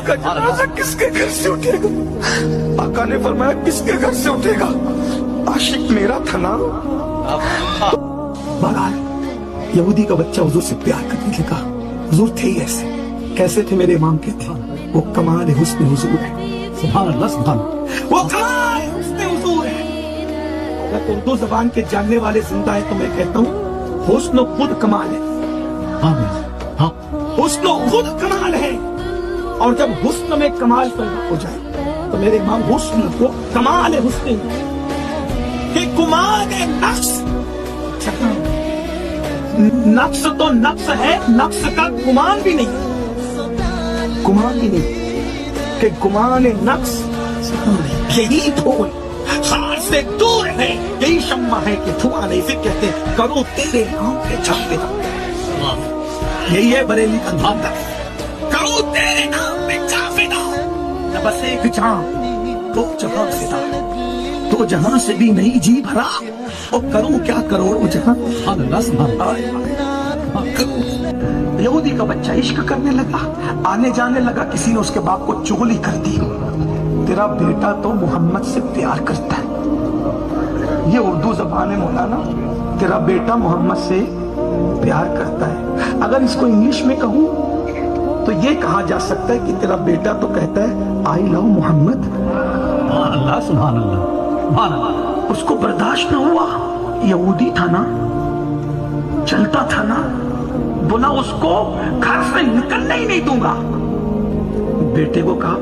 का जनाजा किसके घर से उठेगा? आका ने फरमाया किसके घर से उठेगा? आशिक मेरा था ना। बहरहाल यहूदी का बच्चा हुजूर से प्यार करने लगा। हुजूर थे ही ऐसे। कैसे थे मेरे इमाम के थे? वो कमाल हुस्न हुजूर है। सुभान अल्लाह, सुभान। वो कमाल हुस्न हुजूर है। अगर उर्दू जबान के जानने वाले जिंदा है तो मैं कहता हूँ हुस्न खुद कमाल है। हाँ, हुस्न खुद कमाल है। और जब हुस्न में कमाल पैदा हो जाए तो मेरे इमाम हुस्न को कमाल है हुस्न कि गुमान है नक्स। नक्स तो नक्स है, नक्स का गुमान भी नहीं, गुमान भी नहीं कि गुमान है नक्स। यही धूल हाथ से दूर है, यही शम्मा है कि धुआं नहीं। फिर कहते हैं करो तेरे नाम पे छापेदा। यही है बरेली का धांधा, करो तेरे नाम पे छापेदा। बस एक जान दो जहां से था, तो जहां से भी नहीं जी भरा। और करूं क्या करोड़ों जहां। यहूदी का बच्चा इश्क करने लगा, आने जाने लगा। किसी ने उसके बाप को चुगली कर दी, तेरा बेटा तो मोहम्मद से प्यार करता है। ये उर्दू जबान है मौलाना, तेरा बेटा मोहम्मद से प्यार करता है। अगर इसको इंग्लिश में कहूं तो ये कहा जा सकता है कि तेरा बेटा तो कहता है आई लव मोहम्मद। अल्लाह, सुभान अल्लाह, सुभान अल्लाह। उसको बर्दाश्त न हुआ, यहूदी था ना, चलता था ना, बोला उसको घर से निकलने ही नहीं दूंगा। बेटे को कहा,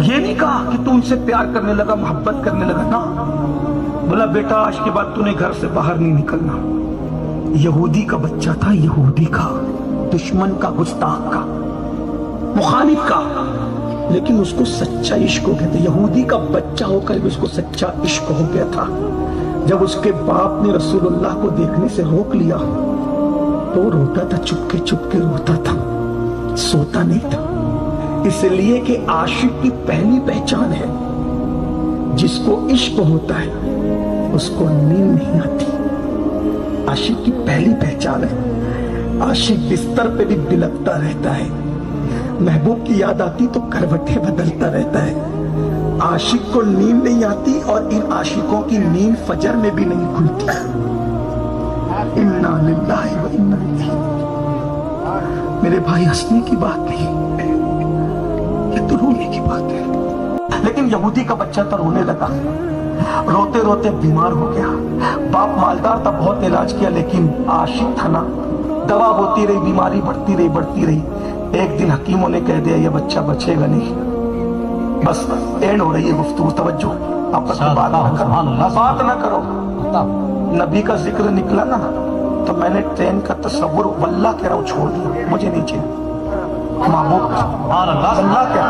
ये नहीं कहा कि तू उनसे प्यार करने लगा, मोहब्बत करने लगा ना। बोला बेटा आज के बाद तूने घर से बाहर नहीं निकलना। यहूदी का बच्चा था, यहूदी का, दुश्मन का, गुस्ताख का, मुखालिफ का, लेकिन उसको सच्चा इश्क हो गया था। यहूदी का बच्चा होकर भी उसको सच्चा इश्क हो गया था। जब उसके बाप ने रसूलुल्लाह को देखने से रोक लिया तो रोता था, चुपके चुपके रोता था, सोता नहीं था। इसलिए कि आशिक की पहली पहचान है, जिसको इश्क होता है उसको नींद नहीं आती। आशिक की पहली पहचान है। आशिक बिस्तर पे भी बिलखता रहता है, महबूब की याद आती तो करवटें बदलता रहता है। आशिक को नींद नहीं आती और इन आशिकों की नींद फजर में भी नहीं खुलती। इन्ना लिल्लाहि व इन्ना इलैहि। मेरे भाई हंसने की बात नहीं, ये तो रोने की बात है। लेकिन यहूदी का बच्चा तो रोने लगा, रोते रोते बीमार हो गया। बाप मालदार था, बहुत इलाज किया, लेकिन आशिक था ना, दवा होती रही, बीमारी बढ़ती रही, बढ़ती रही। एक दिन हकीमों ने कह दिया ये बच्चा बचेगा नहीं। बस एंड हो रही है गुफ्तगू, तवज्जो, आपस में बात ना करो। नबी का जिक्र निकला ना तो मैंने ट्रेन का तस्वुर वल्लाह कह रहा हूँ छोड़ दिया, मुझे नीचे महबूब अल्लाह क्या,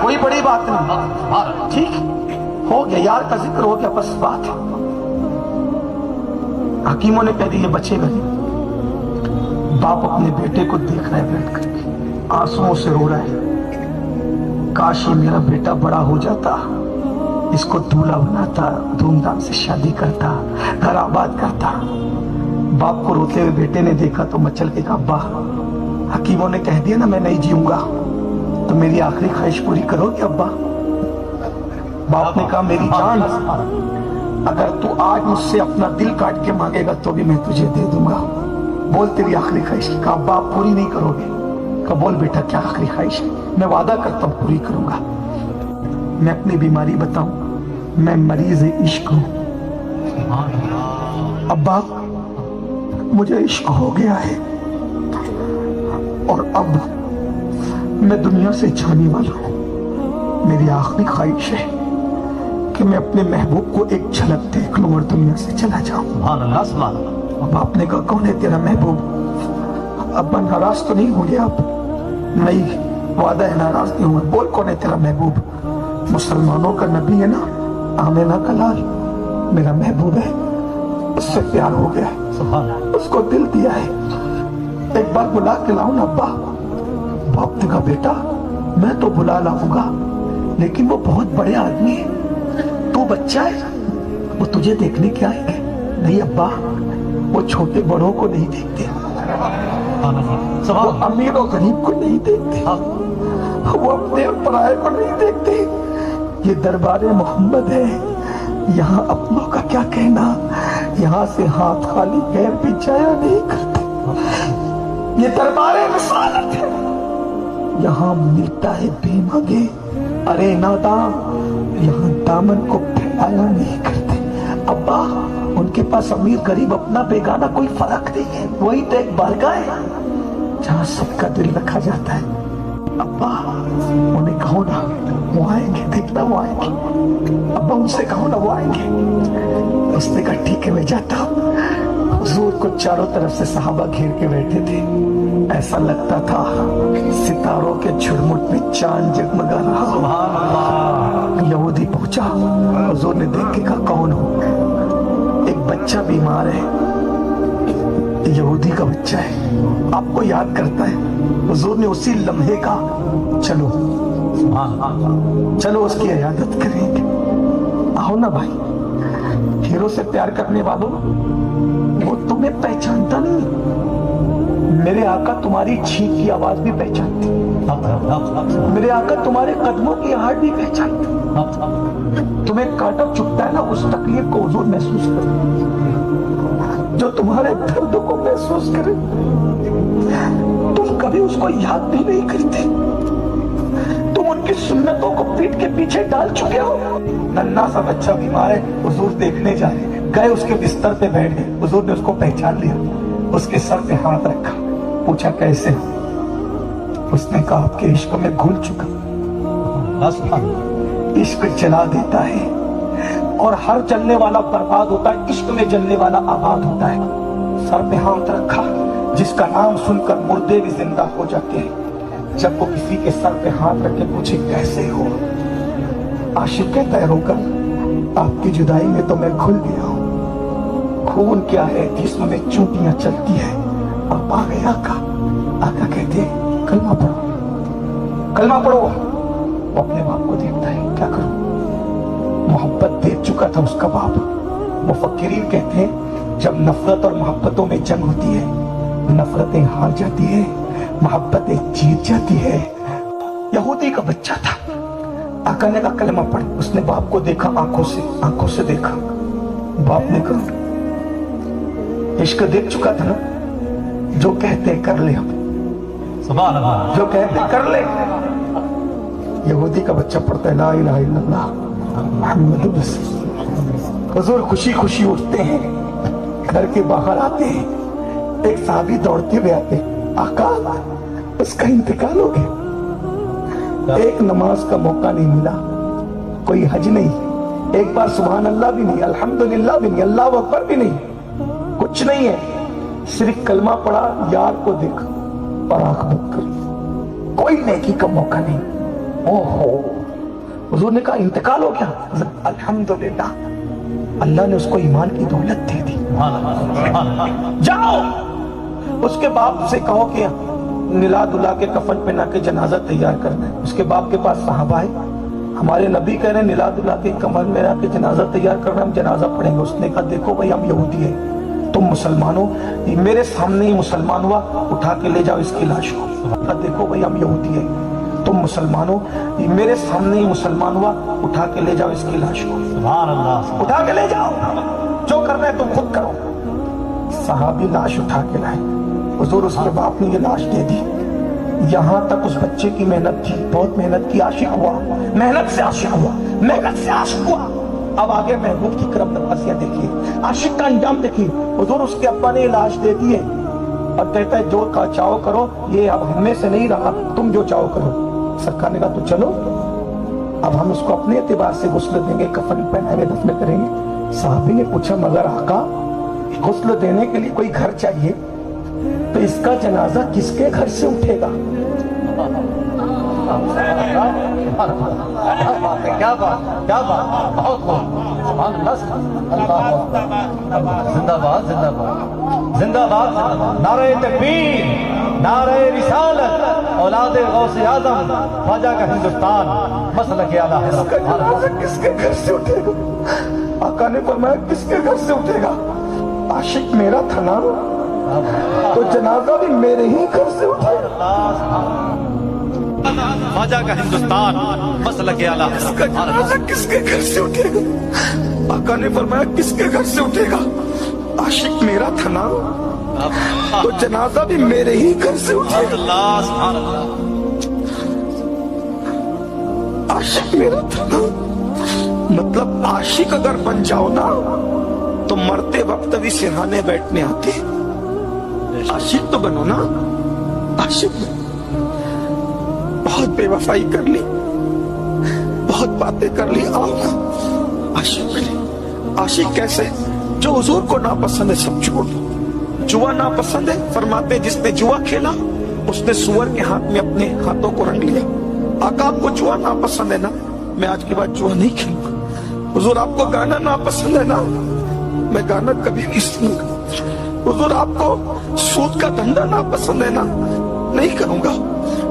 कोई बड़ी बात नहीं, ठीक हो गया, यार का जिक्र हो गया, बस बात है। हकीमों ने कह दिया बचेगा नहीं। बाप अपने बेटे को देख रहा है बैठ करके, आंसुओं से रो रहा है, काश ये मेरा बेटा बड़ा हो जाता, इसको दूल्हा बनाता, धूमधाम से शादी करता, घर आबाद करता। बाप को रोते हुए बेटे ने देखा तो मचल के कहा अब्बा, हकीमों ने कह दिया ना मैं नहीं जीऊंगा, तो मेरी आखिरी ख्वाहिश पूरी करोगे अब्बा? बाप ने कहा मेरी जान, अगर तू आज मुझसे अपना दिल काट के मांगेगा तो भी मैं तुझे दे दूंगा। बोल तेरी आखिरी ख्वाहिश। कहा अब्बा आप पूरी नहीं करोगे? कहा बोल बेटा क्या आखिरी ख्वाहिश है? मैं वादा करता हूँ पूरी करूंगा। मैं अपनी बीमारी बताऊं, मैं मरीज इश्क हूं। अब्बा मुझे इश्क हो गया है और अब मैं दुनिया से जाने वाला हूं। मेरी आखिरी ख्वाहिश है कि मैं अपने महबूब को एक झलक देख लूं और दुनिया से चला जाऊं। अब आपने कहा कौन है तेरा महबूब? अब्बा नाराज तो नहीं हो गया? अब नहीं, वादा है नाराज नहीं हुआ। बोल कौन है तेरा महबूब? मुसलमानों का नबी है ना, आमिना का लाल, मेरा महबूब है, उससे प्यार हो गया है, उसको दिल दिया है, एक बार बुला के लाऊं ना अब्बा? बाप ने कहा बेटा मैं तो बुला लाऊंगा, लेकिन वो बहुत बड़े आदमी है, तू बच्चा है, वो तुझे देखने क्या आएंगे? नहीं अब्बा, वो छोटे बड़ों को नहीं देखते, वो अमीर और गरीब को नहीं देखते, वो अपने और पराये को नहीं देखते। ये दरबारे मोहम्मद है, यहाँ अपनों का क्या कहना, यहाँ से हाथ खाली पैर भी जाया नहीं करते। ये दरबारे रिसालत है, यहाँ मिलता है बेमांगे। अरे नादा, यहाँ दामन को फैलाया नहीं करते। अब्बा, उनके पास अमीर गरीब अपना बेगाना कोई फर्क नहीं है। वही तो एक बारगाह है जहाँ सबका दिल रखा जाता है। अब्बा, उन्हें कहो ना वो आएंगे, देखना वो आएंगे। अब्बा, उनसे कहो ना वो आएंगे। उसने कहा ठीक है मैं जाता हूँ। हुजूर को चारों तरफ से सहाबा घेर के बैठे थे। ऐसा लगता था सितारों के झुरमुट में चांद जगमगा रहा। सुभान अल्लाह। यहूदी पहुंचा, हुजूर ने देख के कहा कौन हो? एक बच्चा बीमार है, यहूदी का बच्चा है, आपको याद करता है। हुजूर ने उसी लम्हे का चलो चलो उसकी इयादत करेंगे। आओ ना भाई, हीरो से प्यार करने वालों, वो तुम्हें पहचानता नहीं। मेरे आका तुम्हारी छींक की आवाज भी पहचानती, मेरे आका तुम्हारे कदमों की आहट भी पहचानती। तुम्हें कांटा चुभता है ना, उस तकलीफ को हुजूर महसूस करे, जो तुम्हारे दर्द को महसूस करे। तुम कभी उसको याद भी नहीं करते। तुम उनकी सुन्नतों को पीठ के पीछे डाल चुके हो। नन्हा सा बच्चा बीमार है, हुजूर देखने जा रहे, गए उसके बिस्तर पे बैठ गए। हुजूर ने उसको पहचान लिया, उसके सर पे हाथ रखा, पूछा कैसे हो? उसने कहा आपके इश्क में घुल चुका। इश्क जला देता है और हर जलने वाला बर्बाद होता है, इश्क में जलने वाला आबाद होता है। सर पे हाथ रखा, जिसका नाम सुनकर मुर्दे भी जिंदा हो जाते हैं। जब वो किसी के सर पे हाथ रख के पूछे कैसे हो, आशिक कहता है रोकर आपकी जुदाई में तो मैं घुल गया हूँ। खून क्या है जिस्म में चूंटियां चलती है। अब आ गया आका कहते कलमा पढ़ो, कलमा पढ़ो। वो अपने बाप को देखता है, क्या करूं, मोहब्बत देख चुका था उसका बाप। मुफक्किरीन कहते हैं जब नफरत और मोहब्बतों में जंग होती है, नफरतें हार जाती है, मोहब्बतें जीत जाती है। यहूदी का बच्चा था, आका ने कहा कलमा पढ़। उसने बाप को देखा, आंखों से देखा। बाप ने कहा इश्क देख चुका था ना, जो कहते कर ले, हम सुभान अल्लाह, जो कहते कर ले। यहूदी का बच्चा पढ़ता है ला इलाहा इल्लल्लाह मुहम्मदुर रसूलुल्लाह। हुजूर खुशी खुशी उठते हैं, घर के बाहर आते हैं। एक साहबी दौड़ते हुए आते, आका उसका इंतकाल हो गया। एक नमाज का मौका नहीं मिला, कोई हज नहीं, एक बार सुभान अल्लाह भी नहीं, अल्हम्दुलिल्लाह भी नहीं, अल्लाह अकबर भी नहीं, कुछ नहीं है। सिर्फ कलमा पढ़ा, यार को देखा और आंख बंद करी, कोई नेकी का मौका नहीं। ओहो, हुजूर ने कहा इंतकाल हो गया? अल्हम्दुलिल्लाह, अल्लाह ने उसको ईमान की दौलत दे दी। जाओ उसके बाप से कहो कि निला दुला के कफन पहना के जनाजा तैयार करना है। उसके बाप के पास साहबा है, हमारे नबी कह रहे हैं निला दुला के कफन पहना के जनाजा तैयार करना, हम जनाजा पढ़ेंगे। उसने कहा देखो भाई हम यहूदी हैं, तुम मुसलमान हो, मेरे सामने ही मुसलमान हुआ, उठा के ले जाओ इसकी लाश को। देखो भाई हम यहूदी हैं, तुम मुसलमान हो, मेरे सामने ही मुसलमान हुआ, उठा के ले जाओ इसकी लाश को। सुभान अल्लाह, उठा के ले जाओ, जो करना है तुम खुद करो। सहाबी लाश उठा के लाए, हुजूर उसके बाप ने ये लाश दे दी। यहाँ तक उस बच्चे की मेहनत थी, बहुत मेहनत की, आशिक हुआ, मेहनत से आशिक हुआ, मेहनत से आशिक हुआ। अब आगे महबूब की करम नवाजियां देखिए, आशिक का अंजाम देखिए। हुजूर उसके अब्बा ने लाश दे दी है और कहता है जो का चाहो करो, ये अब हमें से नहीं रहा, तुम जो चाहो करो। सरकार ने कहा तो चलो, अब हम उसको अपने एतबार से गुस्ल देंगे, कफन पहनाएंगे, दफन करेंगे। साहबी ने पूछा मगर आका गुस्ल देने के लिए कोई घर चाहिए, तो इसका जनाजा किसके घर से उठेगा? क्या बात, क्या बात, बहुत जिंदाबाद जिंदाबाद जिंदाबाद, नारे तकबीर, नारे रिसालत, औलादे गौसे आजम, ख्वाजा का हिंदुस्तान, मसलक आला है। इसका जनाजा किसके घर से उठेगा? आका ने फरमाया किसके घर से उठेगा? आशिक मेरा था ना, तो जनाजा भी मेरे ही घर से उठेगा। ख्वाजा का हिंदुस्तान मसलक आला। इसका जनाजा किसके घर से उठेगा? आका ने फरमाया किसके घर से उठेगा? आशिक मेरा था ना, तो जनाजा भी मेरे ही घर से उठेगा। अल्लाह सुभान अल्लाह। आशिक मेरा था ना, मतलब आशिक अगर बन जाओ ना तो मरते वक्त भी सिरहाने बैठने आते। आशिक तो बनो ना, आशिक बनो। बहुत बेवफाई कर ली, बहुत बातें कर ली, आओ ना आशिक बने। आशिक कैसे? जो हुजूर को नापसंद है सब छोड़ दो। जुआ नापसंद है, फरमाते जिसने जुआ खेला उसने सुअर के हाथ में अपने हाथों को रंग लिया। आका आपको जुआ नापसंद है ना, मैं आज के बाद जुआ नहीं खेलूंगा। हुजूर आपको गाना नापसंद है ना, मैं गाना कभी नहीं सुनूंगा। हुजूर आपको सूद का धंधा नापसंद है ना, नहीं करूंगा।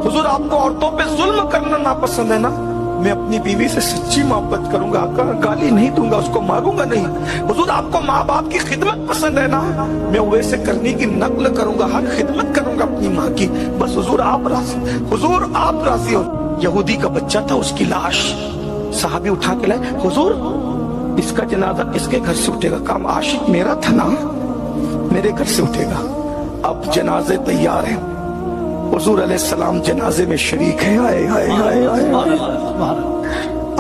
हुजूर आपको औरतों पे जुल्म करना नापसंद है ना, मैं अपनी बीवी से सच्ची मोहब्बत करूंगा। आका गाली नहीं दूंगा, उसको मारूंगा नहीं। हुजूर आपको माँ बाप की खिदमत पसंद है ना, मैं वैसे करने की नकल करूंगा, हर खिदमत करूंगा अपनी माँ की। बस हुजूर आप राजी, हुजूर आप राजी हो। यहूदी का बच्चा था, उसकी लाश साहबी उठा के लाए। हुजूर इसका जनाजा किसके घर से उठेगा? काम आशिक मेरा था ना, मेरे घर से उठेगा। अब जनाजे तैयार हैं, हुजूर अलैहिस्सलाम जनाजे में शरीक है। आए आए आए आए,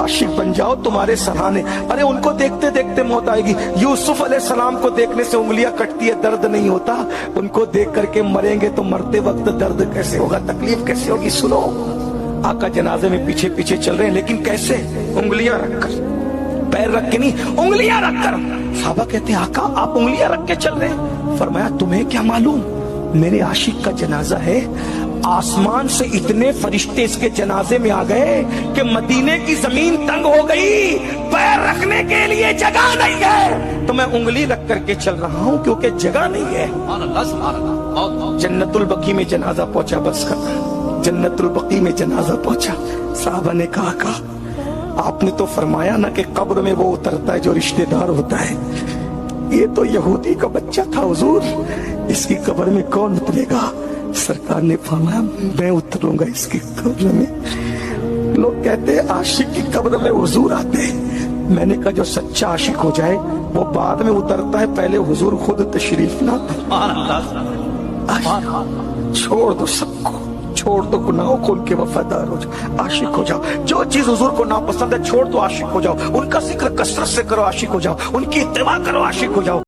आशिक बन जाओ तुम्हारे सराहने। अरे उनको देखते देखते मौत आएगी। यूसुफ अलैहिस्सलाम को देखने से उंगलियां कटती है, दर्द नहीं होता। उनको देख करके मरेंगे तो मरते वक्त दर्द कैसे होगा, तकलीफ कैसे होगी? सुनो, आका जनाजे में पीछे पीछे चल रहे हैं, लेकिन कैसे? उंगलियां रखकर, पैर रख के नहीं, उंगलियां रखकर। साहबा कहते हैं आका आप उंगलियां रख के चल रहे हैं। फरमाया तुम्हें क्या मालूम, मेरे आशिक का जनाजा है। आसमान से इतने फरिश्ते इसके जनाजे में आ गए कि मदीने की जमीन तंग हो गई, पैर रखने के लिए जगह नहीं है। तो मैं उंगली रख करके चल रहा हूं क्योंकि जगह नहीं है। जन्नतुल बकी में जनाजा पहुंचा, बस कर, जन्नतुल बकी में जनाजा पहुंचा। साहबा ने कहा आपने तो फरमाया ना कि कब्र में वो उतरता है जो रिश्तेदार होता है। ये तो यहूदी का बच्चा था हुजूर, इसकी कब्र में कौन उतरेगा? सरकार ने फरमाया मैं उतरूंगा इसकी कब्र में। लोग कहते हैं आशिक की कब्र में हुजूर आते हैं। मैंने कहा जो सच्चा आशिक हो जाए वो बाद में उतरता है, पहले हुजूर खुद तशरीफ लाते। छोड़ दो सबको, छोड़ दो गुनाहों को, उनके वफादार हो जाओ, आशिक हो जाओ। जो चीज हुजूर को नापसंद है छोड़ दो, आशिक हो जाओ। उनका जिक्र कसरत से करो, आशिक हो जाओ। उनकी इत्तिबा करो, आशिक हो जाओ।